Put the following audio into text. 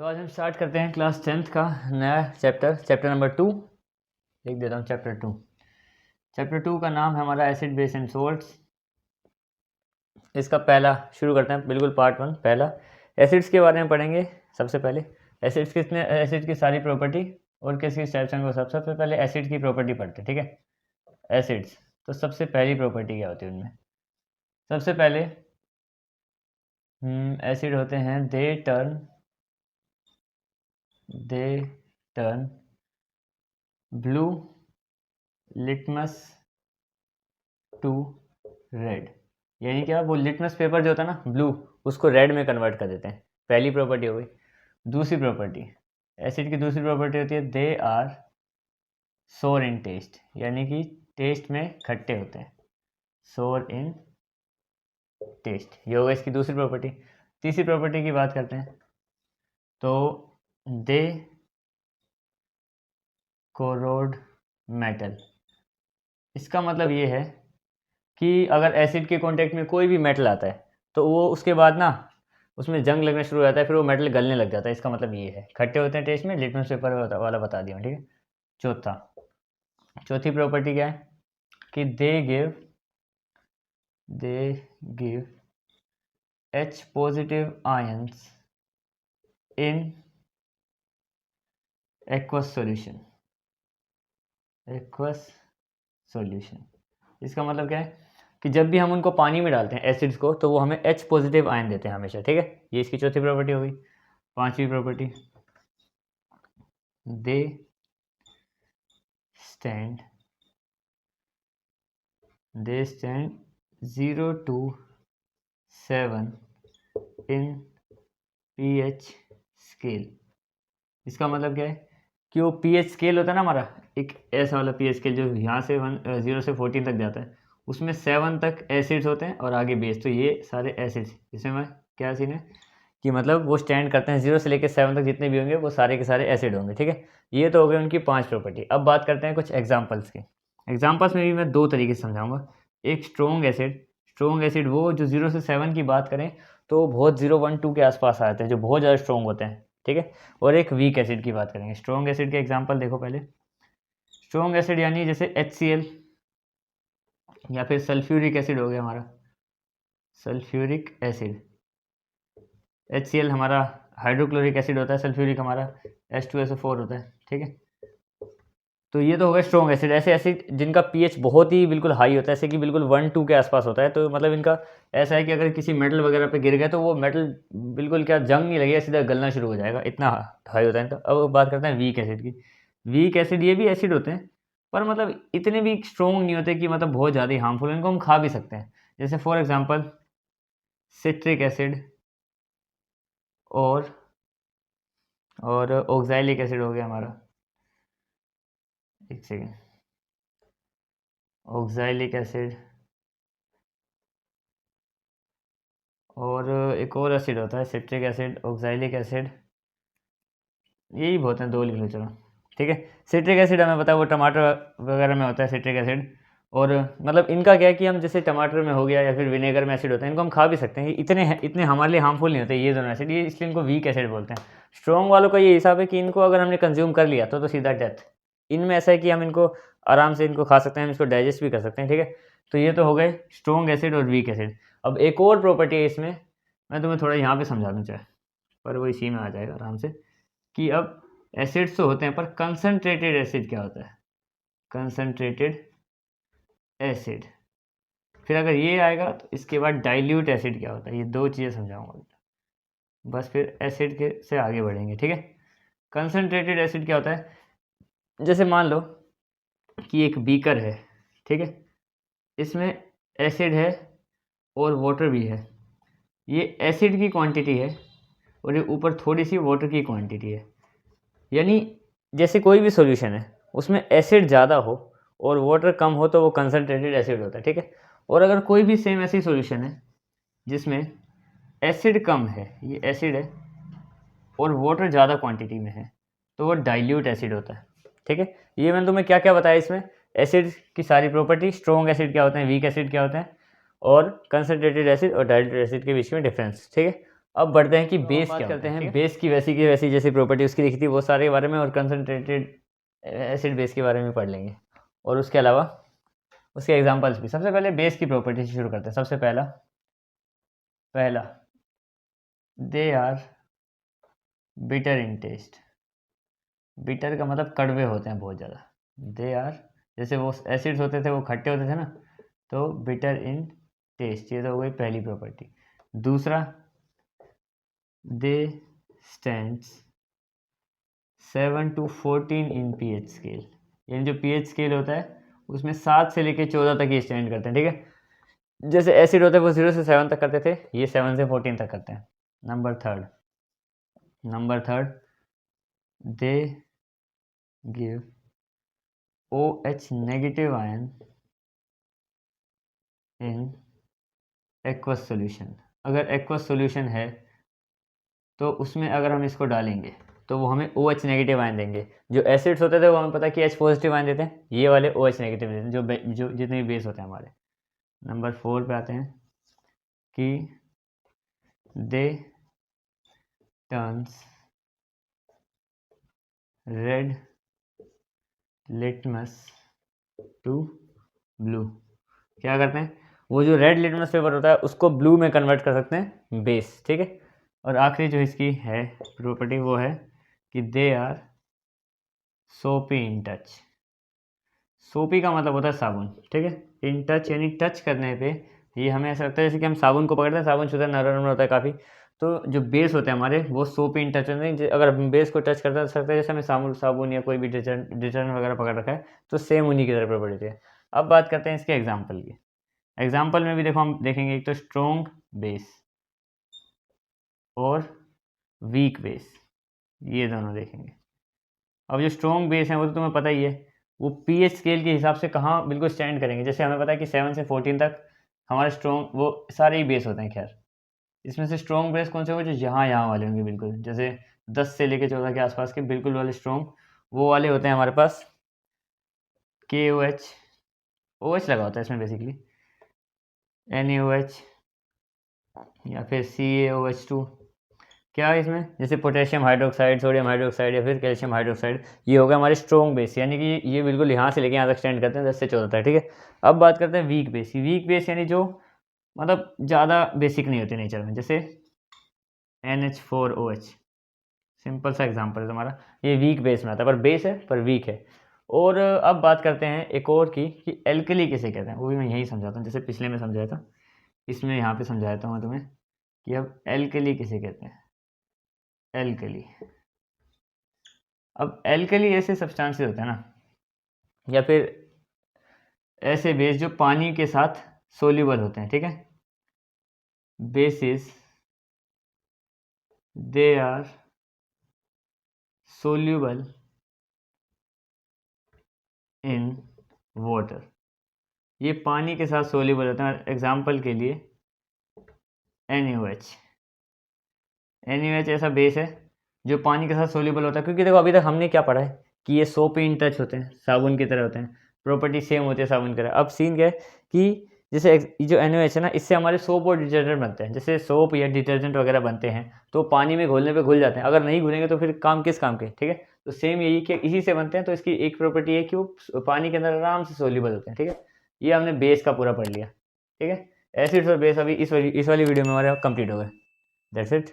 तो आज हम स्टार्ट करते हैं क्लास 10th का नया चैप्टर नंबर 2। लिख देता हूँ चैप्टर 2 का नाम है हमारा एसिड बेस एंड सोल्ट्स। इसका पहला शुरू करते हैं, बिल्कुल पार्ट 1 पहला एसिड्स के बारे में पढ़ेंगे। सबसे पहले एसिड्स कितने, एसिड की सारी प्रॉपर्टी और किस किस टाइप्स हैं वो सबसे पहले एसिड की प्रॉपर्टी पढ़ते हैं। ठीक है, एसिड्स तो सबसे पहली प्रॉपर्टी क्या होती है उनमें? सबसे पहले एसिड होते हैं they turn blue litmus to red. यानी क्या, वो लिटमस पेपर जो होता है ना ब्लू, उसको रेड में कन्वर्ट कर देते हैं। पहली प्रॉपर्टी हो गई। दूसरी प्रॉपर्टी, एसिड की दूसरी प्रॉपर्टी होती है दे आर सोर इन टेस्ट, यानी कि टेस्ट में खट्टे होते हैं। सोर इन टेस्ट, ये होगा इसकी दूसरी प्रॉपर्टी। तीसरी प्रॉपर्टी की बात करते हैं तो दे कोरोड मेटल। इसका मतलब ये है कि अगर एसिड के कांटेक्ट में कोई भी मेटल आता है तो वो उसके बाद ना उसमें जंग लगना शुरू हो जाता है, फिर वो मेटल गलने लग जाता है। इसका मतलब ये है, खट्टे होते हैं टेस्ट में, लिटमस पेपर वाला बता दिया। ठीक है, चौथी प्रॉपर्टी क्या है कि they give H positive ions in aqueous solution. इसका मतलब क्या है कि जब भी हम उनको पानी में डालते हैं एसिड्स को, तो वो हमें H पॉजिटिव आयन देते हैं हमेशा। ठीक है, ये इसकी चौथी प्रॉपर्टी हो गई। पांचवी property, they stand 0 to 7 in pH scale. इसका मतलब क्या है कि वो pH स्केल होता है ना हमारा, एक ऐसा वाला pH स्केल जो यहाँ से 0 से 14 तक जाता है, उसमें 7 तक एसिड्स होते हैं और आगे बेस। तो ये सारे एसिड्स, इसमें क्या सीन है कि मतलब वो स्टैंड करते हैं 0 से लेकर 7 तक, जितने भी होंगे वो सारे के सारे एसिड होंगे। ठीक है, ये तो हो गए उनकी 5 प्रॉपर्टी। अब बात करते हैं कुछ एग्जाम्पल्स की। एग्जाम्पल्स में भी मैं 2 तरीके से समझाऊंगा। एक स्ट्रॉन्ग एसिड वो जो 0 से 7 की बात करें तो बहुत 0, 1, 2 के आसपास आते हैं, जो बहुत ज़्यादा स्ट्रॉन्ग होते हैं। ठीक है, और एक वीक एसिड की बात करेंगे। स्ट्रॉन्ग एसिड के एग्जाम्पल देखो पहले। स्ट्रॉन्ग एसिड यानी जैसे HCl या फिर सल्फ्यूरिक एसिड हो गया हमारा, सल्फ्यूरिक एसिड। HCl हमारा हाइड्रोक्लोरिक एसिड होता है, सल्फ्यूरिक हमारा H2SO4 होता है। ठीक है, तो ये तो हो गया स्ट्रॉन्ग एसिड। ऐसे एसिड जिनका pH बहुत ही बिल्कुल हाई होता है, जैसे कि बिल्कुल 1, 2 के आसपास होता है, तो मतलब इनका ऐसा है कि अगर किसी मेटल वगैरह पे गिर गया तो वो मेटल बिल्कुल क्या जंग नहीं लगेगा, सीधा गलना शुरू हो जाएगा, इतना हाई होता है इनका। अब बात करते हैं वीक एसिड की। वीक एसिड, ये भी एसिड होते हैं पर मतलब इतने भी स्ट्रॉन्ग नहीं होते कि मतलब बहुत ज़्यादा ही हार्मफुल। इनको हम खा भी सकते हैं, जैसे फॉर एग्जाम्पल सिट्रिक एसिड और ऑक्सैलिक एसिड हो गया हमारा। एक सेकेंड, ऑक्सैलिक एसिड और एक और एसिड होता है सिट्रिक एसिड, ऑक्सैलिक एसिड, यही बहुत हैं, 2 लिख लो चलो। ठीक है, सिट्रिक एसिड हमें पता है वो टमाटर वगैरह में होता है सिट्रिक एसिड। और मतलब इनका क्या है कि हम जैसे टमाटर में हो गया या फिर विनेगर में एसिड होते हैं, इनको हम खा भी सकते हैं। इतने हमारे लिए हार्मफुल नहीं होते ये दोनों एसिड, ये इसलिए इनको वीक एसिड बोलते हैं। स्ट्रॉन्ग वालों का ये हिसाब है कि इनको अगर हमने कंज्यूम कर लिया तो सीधा डेथ। इनमें ऐसा है कि हम इनको आराम से इनको खा सकते हैं, हम इसको डाइजेस्ट भी कर सकते हैं। ठीक है, तो ये तो हो गए स्ट्रॉन्ग एसिड और वीक एसिड। अब एक और प्रॉपर्टी है इसमें, मैं तुम्हें थोड़ा यहाँ पे समझा दूँ चाहे, पर वो इसी में आ जाएगा आराम से, कि अब एसिड्स तो होते हैं पर कंसनट्रेटेड एसिड क्या होता है, कंसनट्रेटेड एसिड। फिर अगर ये आएगा तो इसके बाद डाइल्यूट एसिड क्या होता है। ये 2 चीज़ें समझाऊंगा, बस फिर एसिड के से आगे बढ़ेंगे। ठीक है, कंसनट्रेटेड एसिड क्या होता है, जैसे मान लो कि एक बीकर है। ठीक है, इसमें एसिड है और वाटर भी है। ये एसिड की क्वांटिटी है और ये ऊपर थोड़ी सी वाटर की क्वांटिटी है। यानी जैसे कोई भी सॉल्यूशन है उसमें एसिड ज़्यादा हो और वाटर कम हो तो वो कंसनट्रेटेड एसिड होता है। ठीक है, और अगर कोई भी सेम ऐसी सॉल्यूशन है जिसमें एसिड कम है, ये एसिड है और वाटर ज़्यादा क्वांटिटी में है, तो वो डाइल्यूट एसिड होता है। ठीक है, ये मैंने तुम्हें क्या क्या बताया इसमें, एसिड की सारी प्रॉपर्टी, स्ट्रॉन्ग एसिड क्या होते हैं, वीक एसिड क्या होते हैं, और कंसनट्रेटेड एसिड और डाइल्यूट एसिड के बीच में डिफरेंस। ठीक है, अब बढ़ते हैं कि तो बेस बात क्या करते होता है। हैं बेस की वैसी जैसी प्रॉपर्टी उसकी लिखी थी वो सारे के बारे में, और कंसनट्रेटेड एसिड बेस के बारे में पढ़ लेंगे, और उसके अलावा उसके एग्जांपल्स भी। सबसे पहले बेस की प्रॉपर्टी से शुरू करते हैं। सबसे पहला they are bitter in taste. Bitter का मतलब कड़वे होते हैं बहुत ज़्यादा। दे आर, जैसे वो एसिड्स होते थे वो खट्टे होते थे ना, तो बिटर इन टेस्ट, ये तो हो गई पहली प्रॉपर्टी। दूसरा, they stands 7 to 14 in pH scale. यानी जो पीएच स्केल होता है उसमें 7 से लेकर 14 तक ये स्टैंड करते हैं, ठीक है। जैसे एसिड होता है वो 0 से 7 तक करते थे, ये 7 से 14 तक करते हैं। Number third, they give OH negative ion in aqueous solution. अगर एक्वस सॉल्यूशन है तो उसमें अगर हम इसको डालेंगे तो वो हमें OH नेगेटिव आयन देंगे। जो एसिड्स होते थे वो हमें पता है कि H पॉजिटिव आयन देते हैं, ये वाले OH नेगेटिव देते हैं, जो जितने भी बेस होते हैं हमारे। नंबर 4 पे आते हैं कि they turns red litmus to blue. क्या करते हैं, वो जो रेड लिटमस पेपर होता है उसको ब्लू में कन्वर्ट कर सकते हैं बेस, ठीक है। और आखिरी जो इसकी है प्रॉपर्टी वो है कि दे आर सोपी इन टच। सोपी का मतलब होता है साबुन, ठीक है। इन टच यानी टच करने पे ये हमें ऐसा लगता है जैसे कि हम साबुन को पकड़ते हैं, साबुन छूता है, नरम होता है काफ़ी। तो जो बेस होते हैं हमारे वो सोपी इन टच होते हैं। अगर हम बेस को टच करते हैं तो लगता है जैसे हमें साबुन या कोई भी डिटर्जेंट वगैरह पकड़ रखा है, तो सेम उन्हीं की तरह प्रॉपर्टी है। अब बात करते हैं इसके एग्जाम्पल की। एग्जाम्पल में भी देखो हम देखेंगे एक तो स्ट्रॉन्ग बेस और वीक बेस, ये दोनों देखेंगे। अब जो स्ट्रॉन्ग बेस है वो तो तुम्हें पता ही है, वो पीएच स्केल के हिसाब से कहाँ बिल्कुल स्टैंड करेंगे। जैसे हमें पता है कि 7 से 14 तक हमारे स्ट्रॉन्ग वो सारे ही बेस होते हैं। खैर इसमें से स्ट्रॉन्ग बेस कौन से होंगे, जो यहाँ वाले होंगे बिल्कुल, जैसे 10 से लेकर 14 के आसपास के बिल्कुल वाले स्ट्रॉन्ग, वो वाले होते हैं हमारे पास KOH, OH लगा होता है इसमें बेसिकली, NaOH या फिर CaOH2। क्या है इसमें, जैसे पोटेशियम हाइड्रोक्साइड, सोडियम हाइड्रोक्साइड या फिर कैल्शियम हाइड्रोक्साइड, ये हो गया हमारे स्ट्रॉन्ग बेस, यानी कि ये बिल्कुल यहाँ से लेके यहाँ तक स्टैंड करते हैं 10 से 14 तक, ठीक है। अब बात करते हैं वीक बेस। वीक बेस यानी जो मतलब ज़्यादा बेसिक नहीं होती नेचर में, जैसे NH4OH, सिंपल सा एग्जांपल है तुम्हारा, ये वीक बेस में आता है, पर बेस है पर वीक है। और अब बात करते हैं एक और की कि एल्कली किसे कहते हैं, वो भी मैं यही समझाता हूँ जैसे पिछले में समझाया था, इसमें यहाँ पे समझाता हूँ मैं तुम्हें कि अब एल्कली किसे कहते हैं। एल्कली, अब एल्कली ऐसे सब्सटेंसेस होते हैं ना, या फिर ऐसे बेस जो पानी के साथ सोल्यूबल होते हैं, ठीक है। Bases they are soluble in water, ये पानी के साथ सोल्यूबल होते हैं। एग्जाम्पल के लिए NaOH, NaOH ऐसा बेस है जो पानी के साथ सोल्यूबल होता है, क्योंकि देखो अभी तक हमने क्या पढ़ा है कि ये सोप इन टच होते हैं, साबुन की तरह होते हैं, प्रॉपर्टी सेम होती है साबुन की तरह। अब सीन क्या है कि जैसे जो NaOH है ना, इससे हमारे सोप और डिटर्जेंट बनते हैं। जैसे सोप या डिटर्जेंट वगैरह बनते हैं तो पानी में घोलने पे घुल जाते हैं, अगर नहीं घुलेंगे तो फिर काम किस काम के, ठीक है। तो सेम यही कि इसी से बनते हैं, तो इसकी एक प्रॉपर्टी है कि वो पानी के अंदर आराम से सोल्यूबल होते हैं, ठीक है। ये हमने बेस का पूरा पढ़ लिया, ठीक है। एसिड्स और बेस अभी इस वाली वीडियो में हमारे कंप्लीट हो गए। That's it.